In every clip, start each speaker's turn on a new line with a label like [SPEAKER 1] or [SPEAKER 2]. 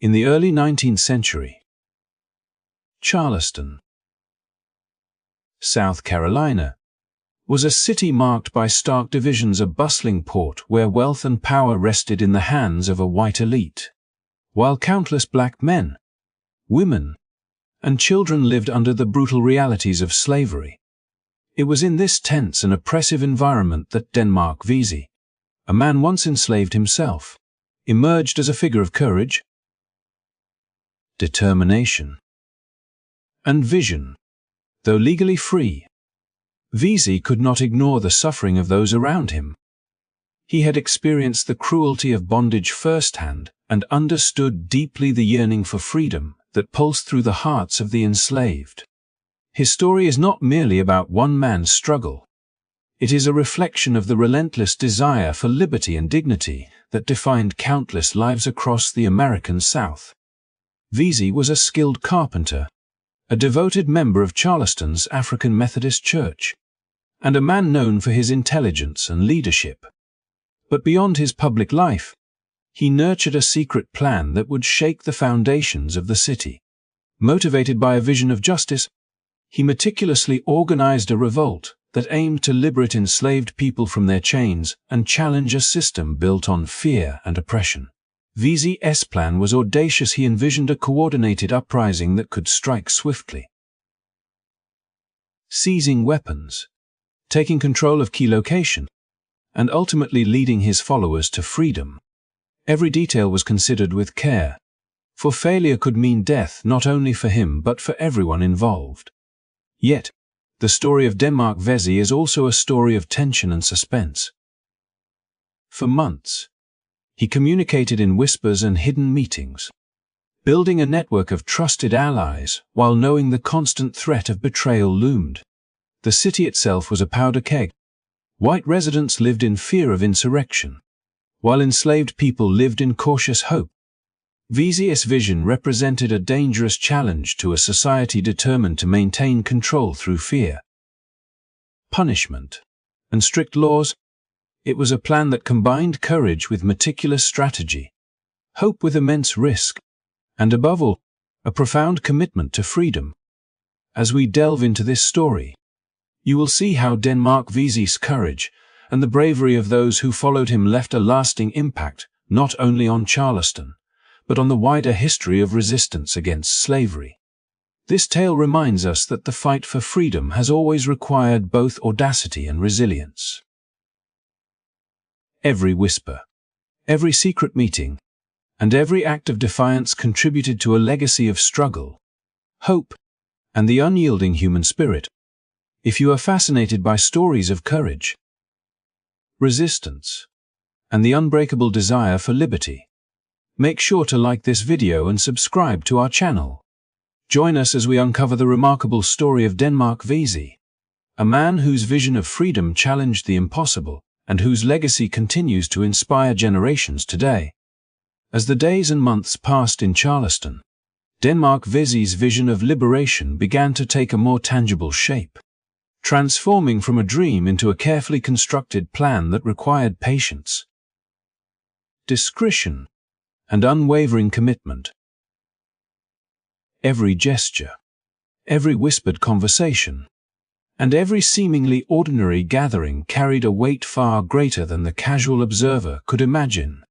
[SPEAKER 1] In the early 19th century, Charleston, South Carolina, was a city marked by stark divisions, a bustling port where wealth and power rested in the hands of a white elite, while countless black men, women, and children lived under the brutal realities of slavery. It was in this tense and oppressive environment that Denmark Vesey, a man once enslaved himself, emerged as a figure of courage, determination, and vision. Though legally free, Vesey could not ignore the suffering of those around him. He had experienced the cruelty of bondage firsthand and understood deeply the yearning for freedom that pulsed through the hearts of the enslaved. His story is not merely about one man's struggle. It is a reflection of the relentless desire for liberty and dignity that defined countless lives across the American South. Vesey was a skilled carpenter, a devoted member of Charleston's African Methodist Church, and a man known for his intelligence and leadership. But beyond his public life, he nurtured a secret plan that would shake the foundations of the city. Motivated by a vision of justice, he meticulously organized a revolt that aimed to liberate enslaved people from their chains and challenge a system built on fear and oppression. Vesey's plan was audacious. He envisioned a coordinated uprising that could strike swiftly, seizing weapons, taking control of key locations, and ultimately leading his followers to freedom. Every detail was considered with care, for failure could mean death not only for him but for everyone involved. Yet, the story of Denmark Vesey is also a story of tension and suspense. For months, he communicated in whispers and hidden meetings, building a network of trusted allies while knowing the constant threat of betrayal loomed. The city itself was a powder keg. White residents lived in fear of insurrection, while enslaved people lived in cautious hope. Vesey's vision represented a dangerous challenge to a society determined to maintain control through fear, punishment, and strict laws. It was a plan that combined courage with meticulous strategy, hope with immense risk, and above all, a profound commitment to freedom. As we delve into this story, you will see how Denmark Vesey's courage and the bravery of those who followed him left a lasting impact not only on Charleston, but on the wider history of resistance against slavery. This tale reminds us that the fight for freedom has always required both audacity and resilience. Every whisper, every secret meeting, and every act of defiance contributed to a legacy of struggle, hope, and the unyielding human spirit. If you are fascinated by stories of courage, resistance, and the unbreakable desire for liberty, make sure to like this video and subscribe to our channel. Join us as we uncover the remarkable story of Denmark Vesey, a man whose vision of freedom challenged the impossible and whose legacy continues to inspire generations today. As the days and months passed in Charleston, Denmark Vesey's vision of liberation began to take a more tangible shape, transforming from a dream into a carefully constructed plan that required patience, discretion, and unwavering commitment. Every gesture, every whispered conversation, and every seemingly ordinary gathering carried a weight far greater than the casual observer could imagine.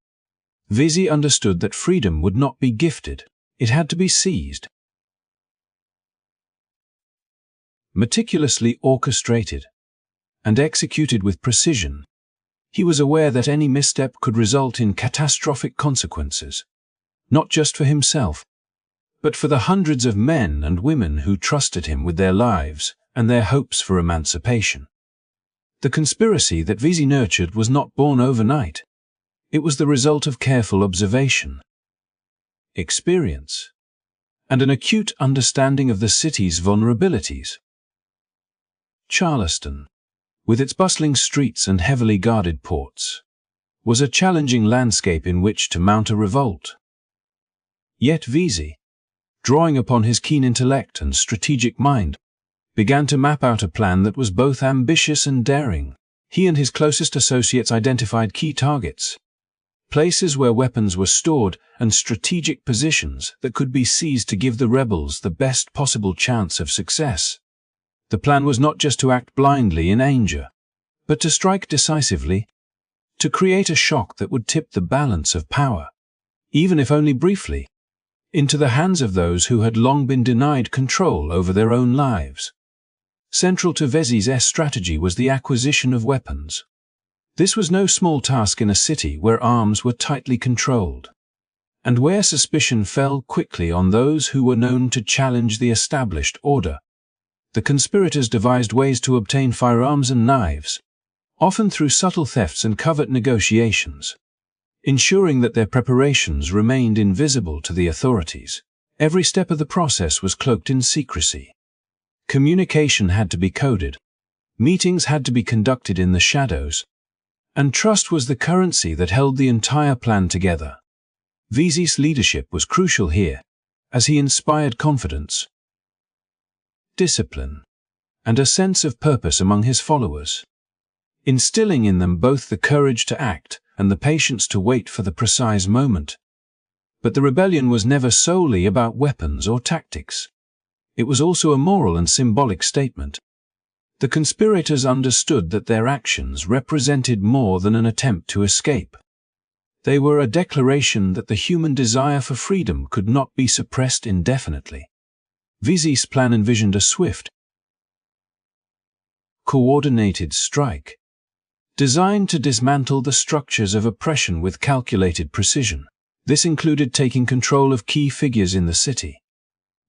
[SPEAKER 1] Vesey understood that freedom would not be gifted, it had to be seized. Meticulously orchestrated and executed with precision, he was aware that any misstep could result in catastrophic consequences, not just for himself, but for the hundreds of men and women who trusted him with their lives and their hopes for emancipation. The conspiracy that Vesey nurtured was not born overnight. It was the result of careful observation, experience, and an acute understanding of the city's vulnerabilities. Charleston, with its bustling streets and heavily guarded ports, was a challenging landscape in which to mount a revolt. Yet Vesey, drawing upon his keen intellect and strategic mind, began to map out a plan that was both ambitious and daring. He and his closest associates identified key targets, places where weapons were stored, and strategic positions that could be seized to give the rebels the best possible chance of success. The plan was not just to act blindly in danger, but to strike decisively, to create a shock that would tip the balance of power, even if only briefly, into the hands of those who had long been denied control over their own lives. Central to Vesey's strategy was the acquisition of weapons. This was no small task in a city where arms were tightly controlled, and where suspicion fell quickly on those who were known to challenge the established order. The conspirators devised ways to obtain firearms and knives, often through subtle thefts and covert negotiations, ensuring that their preparations remained invisible to the authorities. Every step of the process was cloaked in secrecy. Communication had to be coded, meetings had to be conducted in the shadows, and trust was the currency that held the entire plan together. Vesey's leadership was crucial here, as he inspired confidence, discipline, and a sense of purpose among his followers, instilling in them both the courage to act and the patience to wait for the precise moment. But the rebellion was never solely about weapons or tactics. It was also a moral and symbolic statement. The conspirators understood that their actions represented more than an attempt to escape. They were a declaration that the human desire for freedom could not be suppressed indefinitely. Vesey's plan envisioned a swift, coordinated strike, designed to dismantle the structures of oppression with calculated precision. This included taking control of key figures in the city,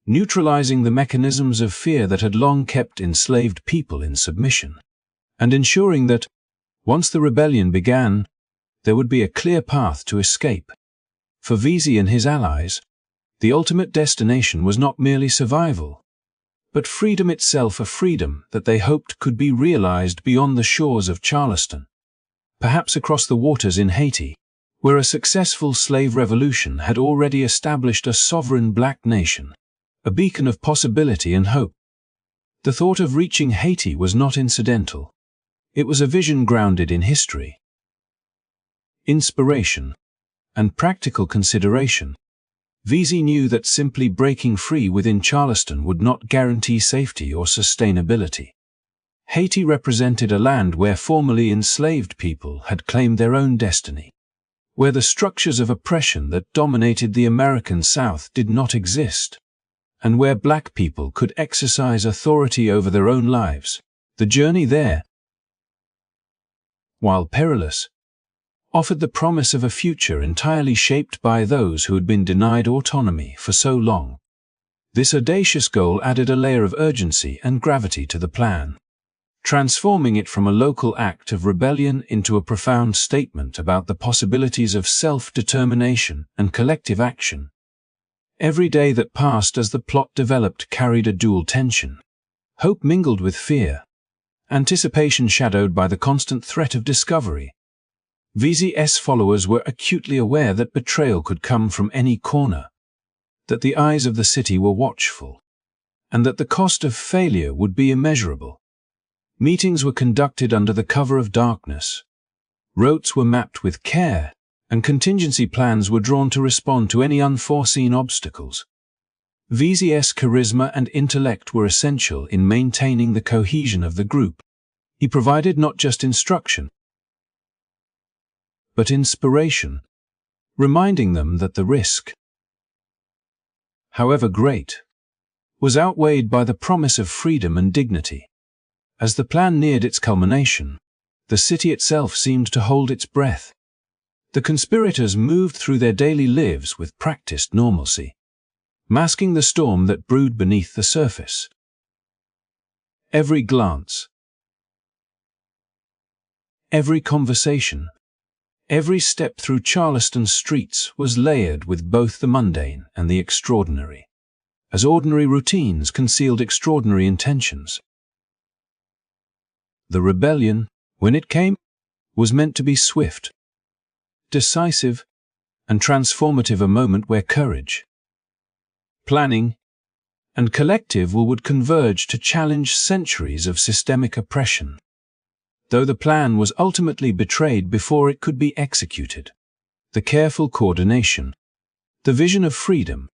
[SPEAKER 1] neutralizing the mechanisms of fear that had long kept enslaved people in submission, and ensuring that, once the rebellion began, there would be a clear path to escape. For Vesey and his allies, the ultimate destination was not merely survival, but freedom itself, a freedom that they hoped could be realized beyond the shores of Charleston, perhaps across the waters in Haiti, where a successful slave revolution had already established a sovereign black nation, a beacon of possibility and hope. The thought of reaching Haiti was not incidental. It was a vision grounded in history, inspiration, and practical consideration. Vesey knew that simply breaking free within Charleston would not guarantee safety or sustainability. Haiti represented a land where formerly enslaved people had claimed their own destiny, where the structures of oppression that dominated the American South did not exist, and where black people could exercise authority over their own lives. The journey there, while perilous, offered the promise of a future entirely shaped by those who had been denied autonomy for so long. This audacious goal added a layer of urgency and gravity to the plan, transforming it from a local act of rebellion into a profound statement about the possibilities of self-determination and collective action. Every day that passed as the plot developed carried a dual tension. Hope mingled with fear, anticipation shadowed by the constant threat of discovery. Vesey's followers were acutely aware that betrayal could come from any corner, that the eyes of the city were watchful, and that the cost of failure would be immeasurable. Meetings were conducted under the cover of darkness. Routes were mapped with care, and contingency plans were drawn to respond to any unforeseen obstacles. Vesey's charisma and intellect were essential in maintaining the cohesion of the group. He provided not just instruction, but inspiration, reminding them that the risk, however great, was outweighed by the promise of freedom and dignity. As the plan neared its culmination, the city itself seemed to hold its breath. The conspirators moved through their daily lives with practiced normalcy, masking the storm that brewed beneath the surface. Every glance, every conversation, every step through Charleston's streets was layered with both the mundane and the extraordinary, as ordinary routines concealed extraordinary intentions. The rebellion, when it came, was meant to be swift, decisive, and transformative, a moment where courage, planning, and collective will would converge to challenge centuries of systemic oppression. Though the plan was ultimately betrayed before it could be executed, The careful coordination, the vision of freedom,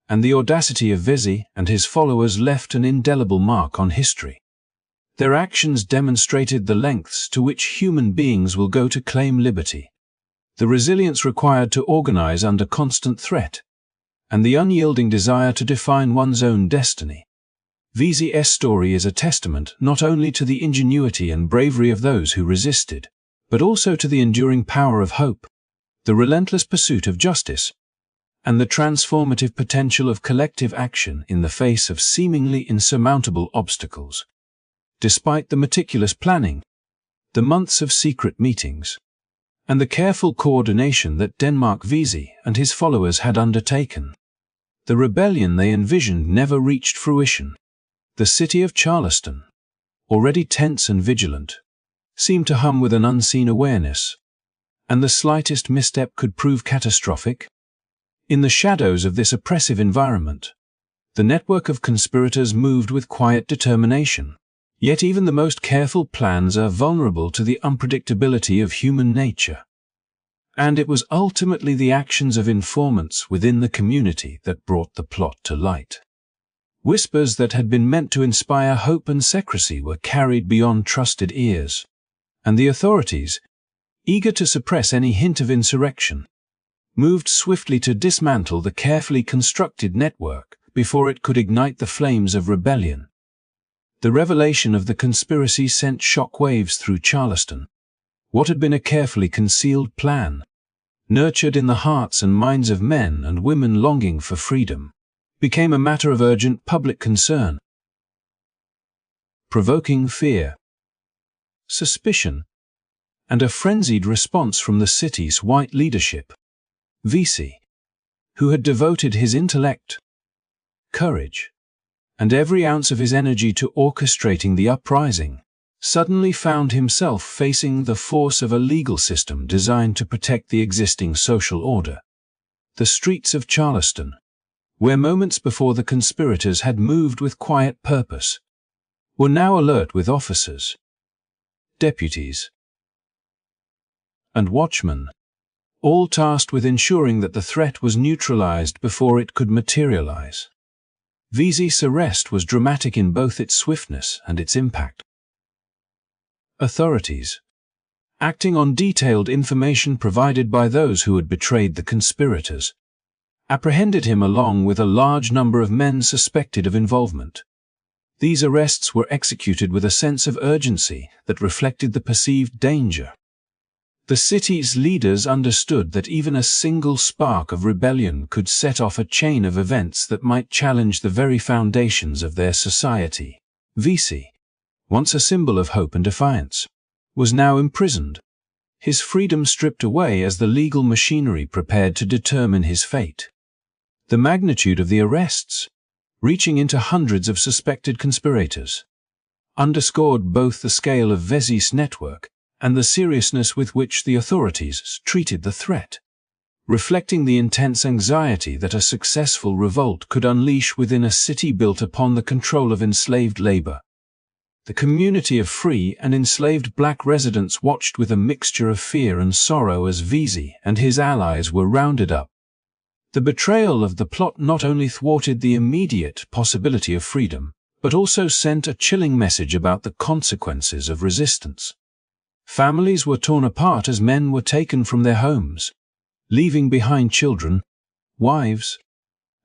[SPEAKER 1] and the audacity of Vesey and his followers left an indelible mark on history. Their actions demonstrated the lengths to which human beings will go to claim liberty, the resilience required to organize under constant threat, and the unyielding desire to define one's own destiny. Vesey's story is a testament not only to the ingenuity and bravery of those who resisted, but also to the enduring power of hope, the relentless pursuit of justice, and the transformative potential of collective action in the face of seemingly insurmountable obstacles. Despite the meticulous planning, the months of secret meetings, and the careful coordination that Denmark Vesey and his followers had undertaken, the rebellion they envisioned never reached fruition. The city of Charleston, already tense and vigilant, seemed to hum with an unseen awareness, and the slightest misstep could prove catastrophic. In the shadows of this oppressive environment, the network of conspirators moved with quiet determination. Yet even the most careful plans are vulnerable to the unpredictability of human nature. And it was ultimately the actions of informants within the community that brought the plot to light. Whispers that had been meant to inspire hope and secrecy were carried beyond trusted ears, and the authorities, eager to suppress any hint of insurrection, moved swiftly to dismantle the carefully constructed network before it could ignite the flames of rebellion. The revelation of the conspiracy sent shockwaves through Charleston. What had been a carefully concealed plan, nurtured in the hearts and minds of men and women longing for freedom, became a matter of urgent public concern, provoking fear, suspicion, and a frenzied response from the city's white leadership. Vesey, who had devoted his intellect, courage, and every ounce of his energy to orchestrating the uprising, suddenly found himself facing the force of a legal system designed to protect the existing social order. The streets of Charleston, where moments before the conspirators had moved with quiet purpose, were now alert with officers, deputies, and watchmen, all tasked with ensuring that the threat was neutralized before it could materialize. Vesey's arrest was dramatic in both its swiftness and its impact. Authorities, acting on detailed information provided by those who had betrayed the conspirators, apprehended him along with a large number of men suspected of involvement. These arrests were executed with a sense of urgency that reflected the perceived danger. The city's leaders understood that even a single spark of rebellion could set off a chain of events that might challenge the very foundations of their society. Vesey, once a symbol of hope and defiance, was now imprisoned, his freedom stripped away as the legal machinery prepared to determine his fate. The magnitude of the arrests, reaching into hundreds of suspected conspirators, underscored both the scale of Vesey's network and the seriousness with which the authorities treated the threat, reflecting the intense anxiety that a successful revolt could unleash within a city built upon the control of enslaved labor. The community of free and enslaved black residents watched with a mixture of fear and sorrow as Vesey and his allies were rounded up. The betrayal of the plot not only thwarted the immediate possibility of freedom, but also sent a chilling message about the consequences of resistance. Families were torn apart as men were taken from their homes, leaving behind children, wives,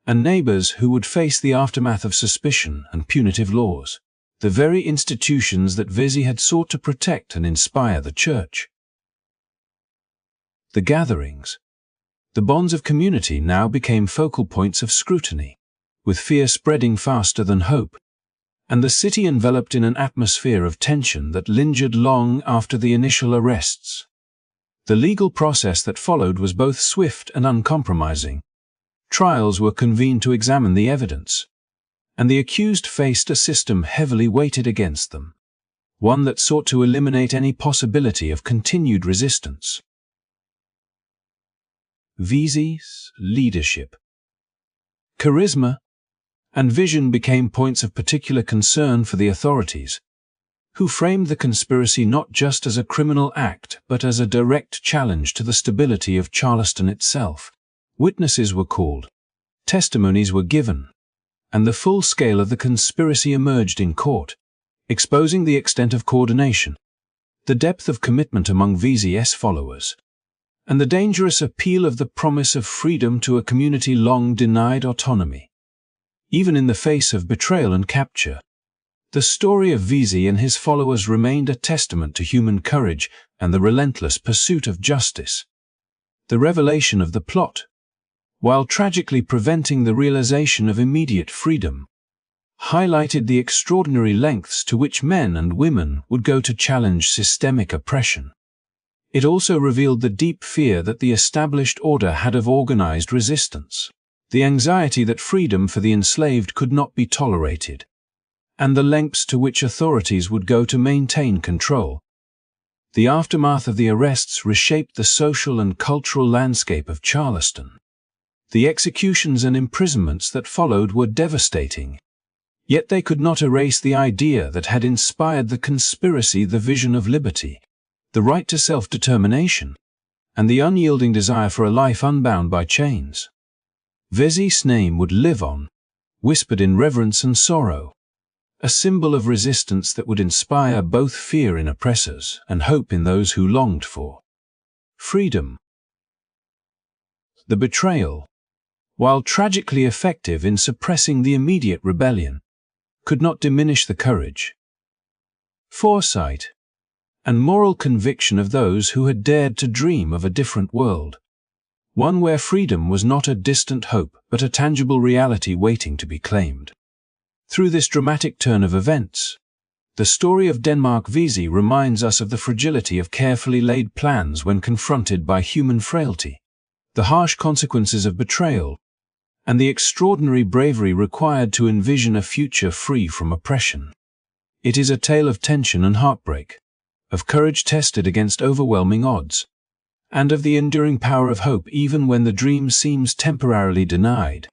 [SPEAKER 1] and neighbors who would face the aftermath of suspicion and punitive laws, the very institutions that Vesey had sought to protect and inspire the church. The gatherings, the bonds of community now became focal points of scrutiny, with fear spreading faster than hope, and the city enveloped in an atmosphere of tension that lingered long after the initial arrests. The legal process that followed was both swift and uncompromising. Trials were convened to examine the evidence, and the accused faced a system heavily weighted against them, one that sought to eliminate any possibility of continued resistance. Vesey's leadership, charisma, and vision became points of particular concern for the authorities. who framed the conspiracy not just as a criminal act but as a direct challenge to the stability of Charleston itself. Witnesses were called, testimonies were given, and the full scale of the conspiracy emerged in court, exposing the extent of coordination, the depth of commitment among Vesey's followers, and the dangerous appeal of the promise of freedom to a community long denied autonomy. Even in the face of betrayal and capture, the story of Vesey and his followers remained a testament to human courage and the relentless pursuit of justice. The revelation of the plot, while tragically preventing the realization of immediate freedom, highlighted the extraordinary lengths to which men and women would go to challenge systemic oppression. It also revealed the deep fear that the established order had of organized resistance, the anxiety that freedom for the enslaved could not be tolerated, and the lengths to which authorities would go to maintain control. The aftermath of the arrests reshaped the social and cultural landscape of Charleston. The executions and imprisonments that followed were devastating, yet they could not erase the idea that had inspired the conspiracy: the vision of liberty, the right to self-determination, and the unyielding desire for a life unbound by chains. Vesey's name would live on, whispered in reverence and sorrow, a symbol of resistance that would inspire both fear in oppressors and hope in those who longed for freedom. The betrayal, while tragically effective in suppressing the immediate rebellion, could not diminish the courage, foresight, and moral conviction of those who had dared to dream of a different world, one where freedom was not a distant hope but a tangible reality waiting to be claimed. Through this dramatic turn of events, the story of Denmark Vesey reminds us of the fragility of carefully laid plans when confronted by human frailty, the harsh consequences of betrayal, and the extraordinary bravery required to envision a future free from oppression. It is a tale of tension and heartbreak, of courage tested against overwhelming odds, and of the enduring power of hope even when the dream seems temporarily denied.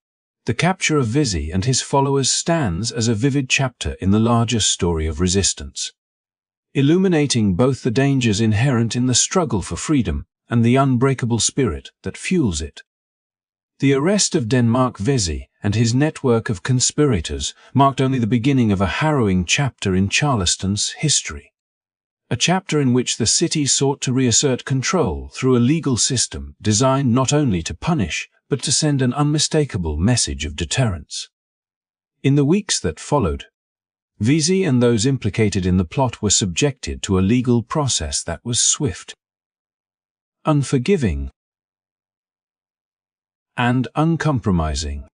[SPEAKER 1] The capture of Vesey and his followers stands as a vivid chapter in the larger story of resistance, illuminating both the dangers inherent in the struggle for freedom and the unbreakable spirit that fuels it. The arrest of Denmark Vesey and his network of conspirators marked only the beginning of a harrowing chapter in Charleston's history. A chapter in which the city sought to reassert control through a legal system designed not only to punish, but to send an unmistakable message of deterrence. In the weeks that followed, Vesey and those implicated in the plot were subjected to a legal process that was swift, unforgiving, and uncompromising,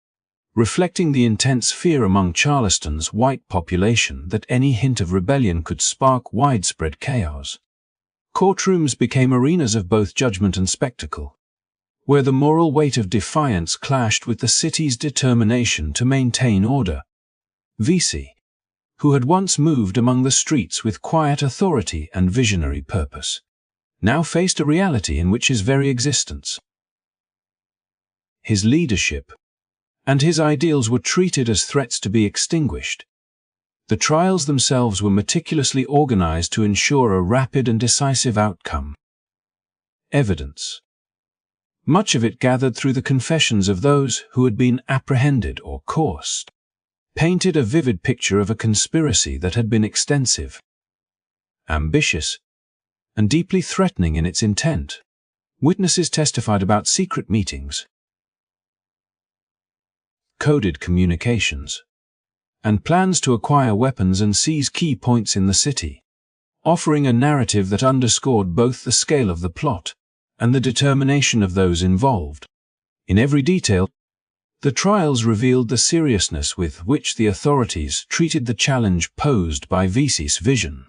[SPEAKER 1] reflecting the intense fear among Charleston's white population that any hint of rebellion could spark widespread chaos. Courtrooms became arenas of both judgment and spectacle, where the moral weight of defiance clashed with the city's determination to maintain order. Vesey, who had once moved among the streets with quiet authority and visionary purpose, now faced a reality in which his very existence, his leadership, and his ideals were treated as threats to be extinguished. The trials themselves were meticulously organized to ensure a rapid and decisive outcome. Evidence, much of it gathered through the confessions of those who had been apprehended or coursed, painted a vivid picture of a conspiracy that had been extensive, ambitious, and deeply threatening in its intent. Witnesses testified about secret meetings, coded communications, and plans to acquire weapons and seize key points in the city, offering a narrative that underscored both the scale of the plot and the determination of those involved. In every detail, the trials revealed the seriousness with which the authorities treated the challenge posed by Vesey's vision,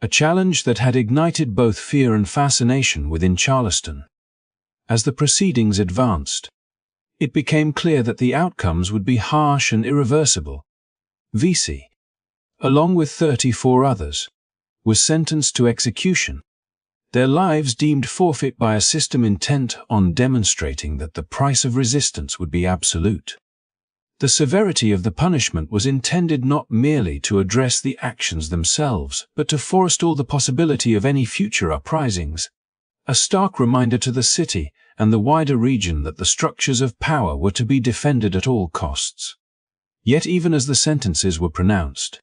[SPEAKER 1] a challenge that had ignited both fear and fascination within Charleston. As the proceedings advanced, it became clear that the outcomes would be harsh and irreversible. Vesey, along with 34 others, was sentenced to execution, their lives deemed forfeit by a system intent on demonstrating that the price of resistance would be absolute. The severity of the punishment was intended not merely to address the actions themselves, but to forestall the possibility of any future uprisings, a stark reminder to the city and the wider region that the structures of power were to be defended at all costs. Yet even as the sentences were pronounced,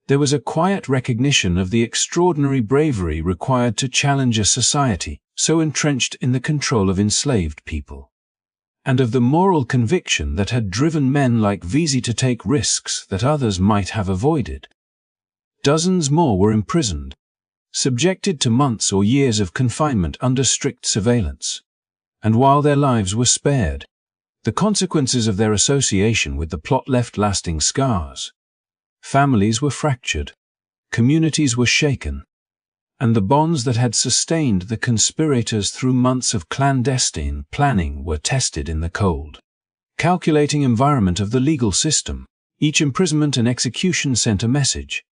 [SPEAKER 1] there was a quiet recognition of the extraordinary bravery required to challenge a society so entrenched in the control of enslaved people, and of the moral conviction that had driven men like Vesey to take risks that others might have avoided. Dozens more were imprisoned, subjected to months or years of confinement under strict surveillance, and while their lives were spared, the consequences of their association with the plot left lasting scars. Families were fractured, communities were shaken, and the bonds that had sustained the conspirators through months of clandestine planning were tested in the cold, calculating environment of the legal system. Each imprisonment and execution sent a message,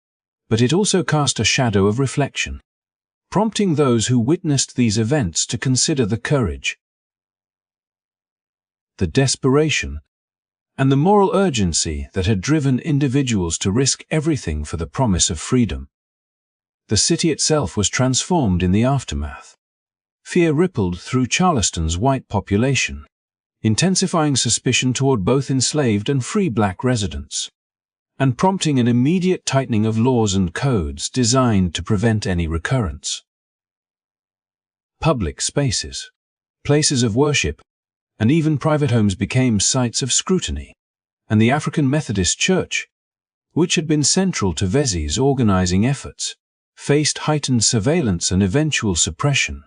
[SPEAKER 1] but it also cast a shadow of reflection, prompting those who witnessed these events to consider the courage, the desperation, and the moral urgency that had driven individuals to risk everything for the promise of freedom. The city itself was transformed in the aftermath. Fear rippled through Charleston's white population, intensifying suspicion toward both enslaved and free black residents, and prompting an immediate tightening of laws and codes designed to prevent any recurrence. Public spaces, places of worship, and even private homes became sites of scrutiny, and the African Methodist Church, which had been central to Vesey's organizing efforts, faced heightened surveillance and eventual suppression.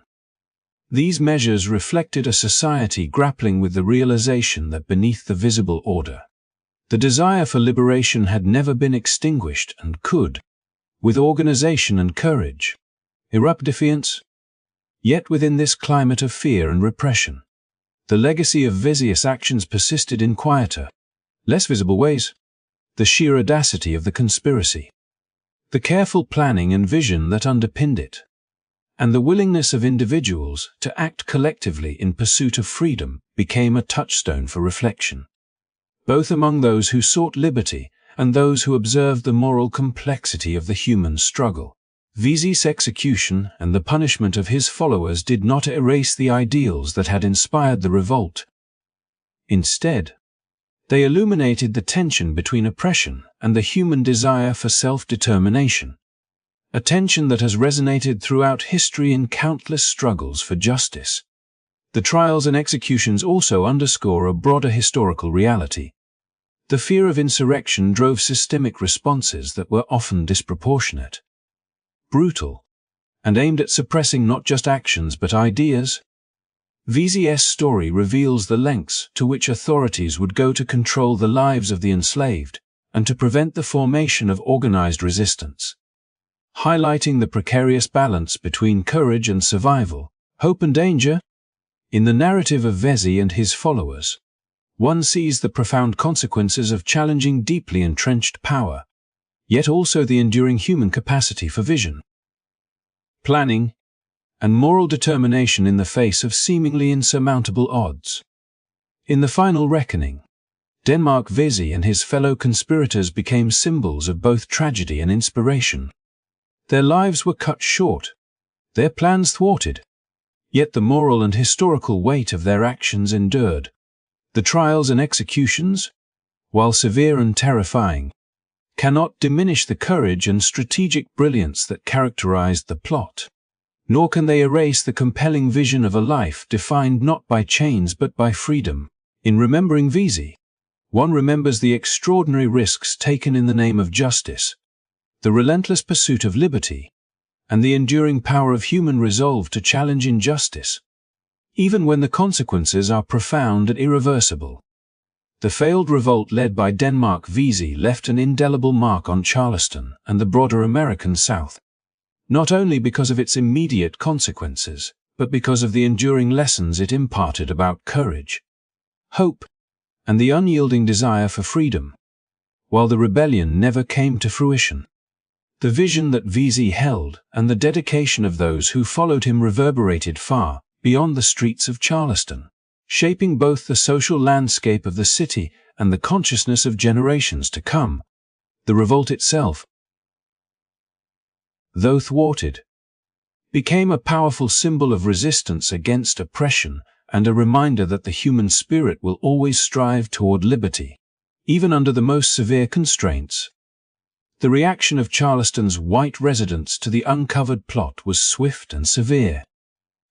[SPEAKER 1] These measures reflected a society grappling with the realization that beneath the visible order, the desire for liberation had never been extinguished and could, with organization and courage, erupt defiance. Yet within this climate of fear and repression, the legacy of Vesey's actions persisted in quieter, less visible ways. The sheer audacity of the conspiracy, the careful planning and vision that underpinned it, and the willingness of individuals to act collectively in pursuit of freedom became a touchstone for reflection, both among those who sought liberty and those who observed the moral complexity of the human struggle. Vesey's execution and the punishment of his followers did not erase the ideals that had inspired the revolt. Instead, they illuminated the tension between oppression and the human desire for self-determination, a tension that has resonated throughout history in countless struggles for justice. The trials and executions also underscore a broader historical reality. The fear of insurrection drove systemic responses that were often disproportionate, brutal, and aimed at suppressing not just actions but ideas. Vesey's story reveals the lengths to which authorities would go to control the lives of the enslaved and to prevent the formation of organized resistance, highlighting the precarious balance between courage and survival, hope and danger. In the narrative of Vesey and his followers, one sees the profound consequences of challenging deeply entrenched power, yet also the enduring human capacity for vision, planning, and moral determination in the face of seemingly insurmountable odds. In the final reckoning, Denmark Vesey and his fellow conspirators became symbols of both tragedy and inspiration. Their lives were cut short, their plans thwarted, yet the moral and historical weight of their actions endured. The trials and executions, while severe and terrifying, cannot diminish the courage and strategic brilliance that characterized the plot, nor can they erase the compelling vision of a life defined not by chains but by freedom. In remembering Vesey, one remembers the extraordinary risks taken in the name of justice, the relentless pursuit of liberty, and the enduring power of human resolve to challenge injustice, even when the consequences are profound and irreversible. The failed revolt led by Denmark Vesey left an indelible mark on Charleston and the broader American South, not only because of its immediate consequences, but because of the enduring lessons it imparted about courage, hope, and the unyielding desire for freedom. While the rebellion never came to fruition, the vision that Vesey held and the dedication of those who followed him reverberated far beyond the streets of Charleston, shaping both the social landscape of the city and the consciousness of generations to come. The revolt itself, though thwarted, became a powerful symbol of resistance against oppression and a reminder that the human spirit will always strive toward liberty, even under the most severe constraints. The reaction of Charleston's white residents to the uncovered plot was swift and severe.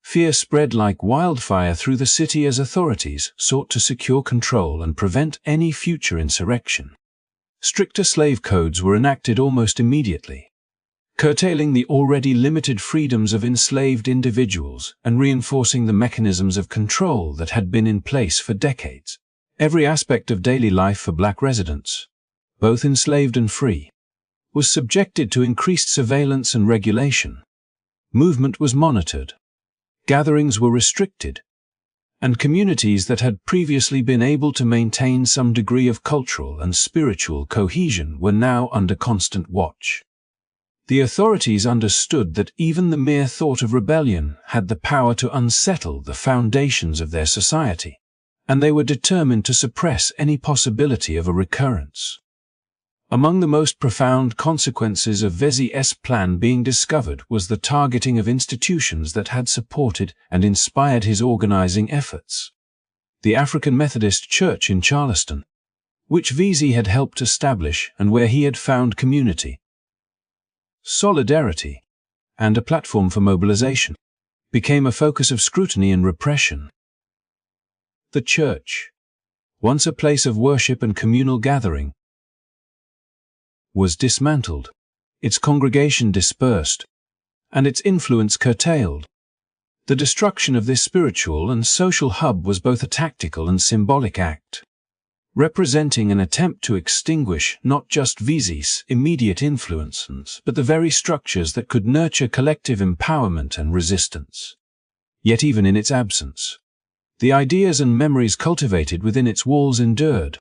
[SPEAKER 1] Fear spread like wildfire through the city as authorities sought to secure control and prevent any future insurrection. Stricter slave codes were enacted almost immediately, curtailing the already limited freedoms of enslaved individuals and reinforcing the mechanisms of control that had been in place for decades. Every aspect of daily life for black residents, both enslaved and free, was subjected to increased surveillance and regulation. Movement was monitored, gatherings were restricted, and communities that had previously been able to maintain some degree of cultural and spiritual cohesion were now under constant watch. The authorities understood that even the mere thought of rebellion had the power to unsettle the foundations of their society, and they were determined to suppress any possibility of a recurrence. Among the most profound consequences of Vesey's plan being discovered was the targeting of institutions that had supported and inspired his organizing efforts. The African Methodist Church in Charleston, which Vesey had helped establish and where he had found community, solidarity, and a platform for mobilization, became a focus of scrutiny and repression. The church, once a place of worship and communal gathering, was dismantled, its congregation dispersed, and its influence curtailed. The destruction of this spiritual and social hub was both a tactical and symbolic act, representing an attempt to extinguish not just Vesey's immediate influences, but the very structures that could nurture collective empowerment and resistance. Yet even in its absence, the ideas and memories cultivated within its walls endured,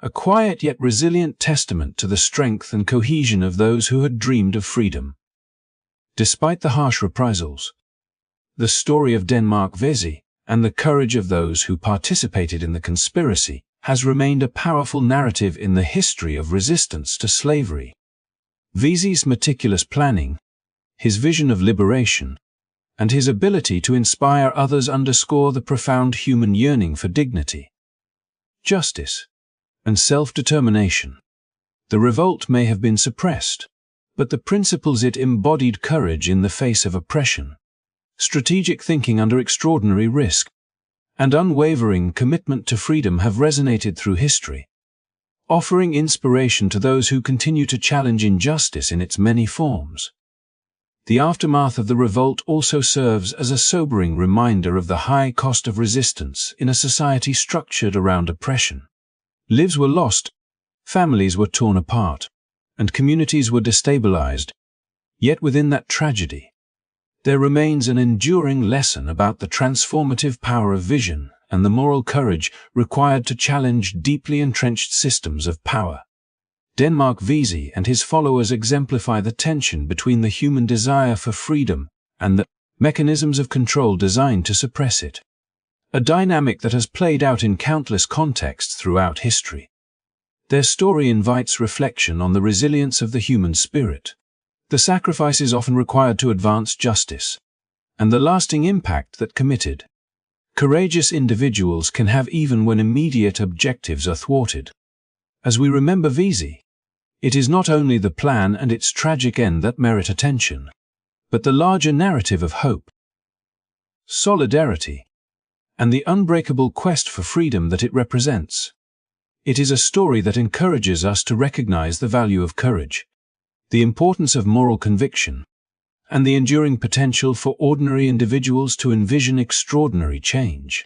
[SPEAKER 1] a quiet yet resilient testament to the strength and cohesion of those who had dreamed of freedom. Despite the harsh reprisals, the story of Denmark Vesey and the courage of those who participated in the conspiracy has remained a powerful narrative in the history of resistance to slavery. Vesey's meticulous planning, his vision of liberation, and his ability to inspire others underscore the profound human yearning for dignity, justice, and self-determination. The revolt may have been suppressed, but the principles it embodied, courage in the face of oppression, strategic thinking under extraordinary risk, and unwavering commitment to freedom have resonated through history, offering inspiration to those who continue to challenge injustice in its many forms. The aftermath of the revolt also serves as a sobering reminder of the high cost of resistance in a society structured around oppression. Lives were lost, families were torn apart, and communities were destabilized. Yet within that tragedy, there remains an enduring lesson about the transformative power of vision and the moral courage required to challenge deeply entrenched systems of power. Denmark Vesey and his followers exemplify the tension between the human desire for freedom and the mechanisms of control designed to suppress it, a dynamic that has played out in countless contexts throughout history. Their story invites reflection on the resilience of the human spirit, the sacrifices often required to advance justice, and the lasting impact that committed, courageous individuals can have even when immediate objectives are thwarted. As we remember Vesey, it is not only the plan and its tragic end that merit attention, but the larger narrative of hope, solidarity, and the unbreakable quest for freedom that it represents. It is a story that encourages us to recognize the value of courage, the importance of moral conviction, and the enduring potential for ordinary individuals to envision extraordinary change.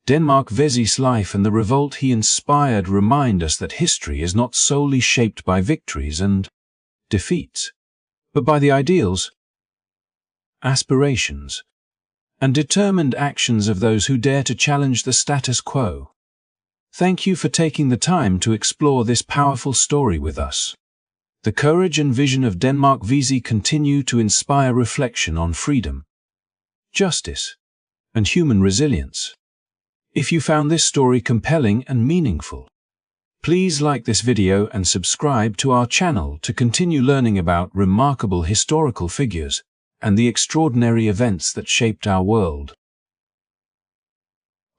[SPEAKER 1] Denmark Vesey's life and the revolt he inspired remind us that history is not solely shaped by victories and defeats, but by the ideals, aspirations, and determined actions of those who dare to challenge the status quo. Thank you for taking the time to explore this powerful story with us. The courage and vision of Denmark Vesey continue to inspire reflection on freedom, justice, and human resilience. If you found this story compelling and meaningful, please like this video and subscribe to our channel to continue learning about remarkable historical figures and the extraordinary events that shaped our world.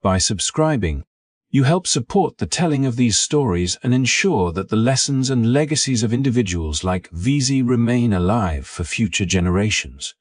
[SPEAKER 1] By subscribing, you help support the telling of these stories and ensure that the lessons and legacies of individuals like Vesey remain alive for future generations.